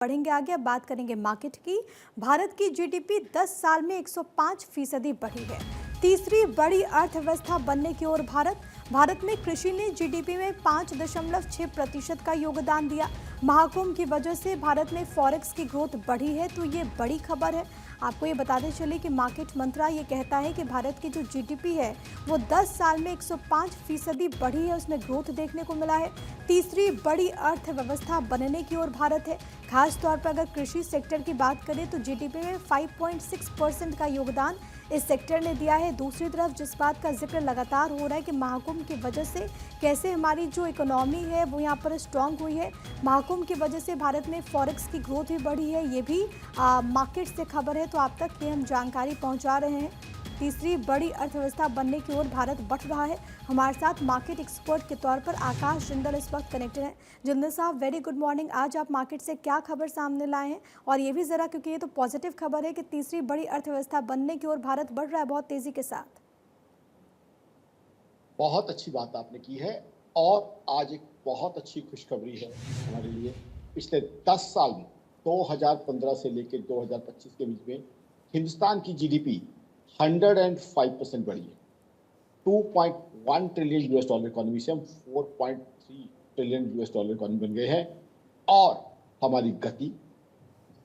बढ़ेंगे आगे। अब बात करेंगे मार्केट की। भारत की जीडीपी 10 साल में 105% बढ़ी है। तीसरी बड़ी अर्थव्यवस्था बनने की ओर भारत में कृषि ने जीडीपी में 5.6% का योगदान दिया। महाकुंभ की वजह से भारत में फॉरेक्स की ग्रोथ बढ़ी है, तो ये बड़ी खबर है। आपको ये बताते चले कि मार्केट मंत्रा ये कहता है कि भारत की जो जीडीपी है वो 10 साल में 105% बढ़ी है, उसमें ग्रोथ देखने को मिला है। तीसरी बड़ी अर्थव्यवस्था बनने की ओर भारत है। खास तौर पर अगर कृषि सेक्टर की बात करें तो जीडीपी में 5.6% का योगदान इस सेक्टर ने दिया है। दूसरी तरफ जिस बात का जिक्र लगातार हो रहा है कि महाकुंभ की वजह से कैसे हमारी जो इकोनॉमी है वो यहाँ पर स्ट्रांग हुई है, महाकुंभ की वजह से भारत में फॉरेक्स की ग्रोथ भी बढ़ी है, ये भी मार्केट से खबर है, तो आप तक ये हम जानकारी पहुँचा रहे हैं। तीसरी बड़ी अर्थव्यवस्था बनने की ओर भारत बढ़ रहा है। हमारे साथ मार्केट एक्सपर्ट के तौर पर आकाश जिंदल इस वक्त कनेक्टेड हैं। जिंदल साहब, वेरी गुड मॉर्निंग। आज आप मार्केट से क्या खबर सामने लाए हैं, और ये भी जरा, क्योंकि ये तो पॉजिटिव खबर है कि तीसरी बड़ी अर्थव्यवस्था बनने की ओर भारत बढ़ रहा है बहुत तेजी के साथ। बहुत अच्छी बात आपने की है, और आज एक बहुत अच्छी खुशखबरी है हमारे लिए। पिछले 10 साल में 2015 से लेकर 2025 के बीच में हिंदुस्तान की जीडीपी 105% बढ़ी है। 2.1 ट्रिलियन यूएस डॉलर इकोनॉमी से हम 4.3 ट्रिलियन यूएस डॉलर इकोनॉमी बन गए हैं, और हमारी गति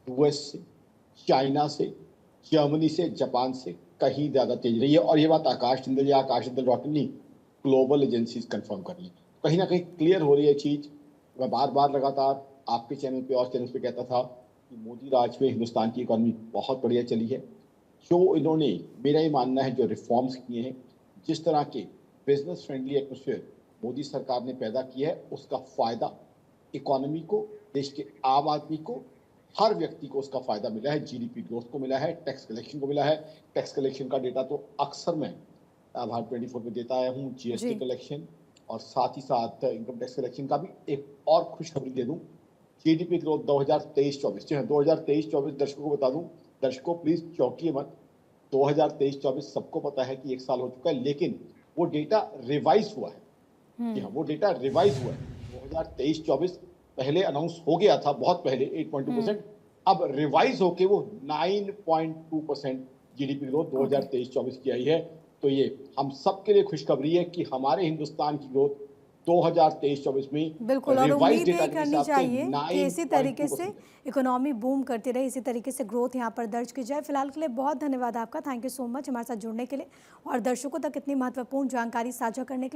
यूएस से, चाइना से, जर्मनी से, जापान से कहीं ज़्यादा तेज रही है। और ये बात आकाश जिंदल या आकाश जिंदल डॉट नहीं, ग्लोबल एजेंसीज कंफर्म कर रही है। कहीं ना कहीं क्लियर हो रही है चीज़। मैं बार बार लगातार आपके चैनल पे और चैनल पे कहता था कि मोदी राज में हिंदुस्तान की इकोनॉमी बहुत बढ़िया चली है। जो इन्होंने, मेरा ये मानना है, जो रिफॉर्म्स किए हैं, जिस तरह के बिजनेस फ्रेंडली एटमोसफेयर मोदी सरकार ने पैदा किया है, उसका फ़ायदा इकोनॉमी को, देश के आम आदमी को, हर व्यक्ति को उसका फायदा मिला है। जीडीपी ग्रोथ को मिला है, टैक्स कलेक्शन को मिला है। टैक्स कलेक्शन का डेटा तो अक्सर मैं भारत 24 में देता आया हूँ, जीएसटी जी। कलेक्शन, और साथ ही साथ इनकम टैक्स कलेक्शन का भी एक और खुशखबरी दे दूँ। जीडीपी ग्रोथ 2023-24, जी हाँ, 2023-24 दर्शकों को बता दूं, दर्शकों प्लीज चौंकिए मत। 2023-24 सबको पता है कि एक साल हो चुका है, लेकिन वो डेटा रिवाइज हुआ है। जी हाँ, वो डेटा रिवाइज हुआ है। 2023-24 पहले अनाउंस हो गया था, बहुत पहले 8.2%, अब रिवाइज होके वो 9.2% जीडीपी ग्रोथ ओके। 2023-24 की आई है। तो ये हम सबके लिए खुशखबरी है कि हमारे हिंदुस्तान की ग्रोथ 2023-24 में बिल्कुल, और रिवाइज उम्मीद डेटा यही के करनी हिसाब से चाहिए कि इसी तरीके से 9.2% है। इकोनॉमी बूम करती रहे, इसी तरीके से ग्रोथ यहाँ पर दर्ज की जाए। फिलहाल के लिए बहुत धन्यवाद आपका, थैंक यू सो मच हमारे साथ जुड़ने के लिए और दर्शकों तक इतनी महत्वपूर्ण जानकारी साझा करने के लिए।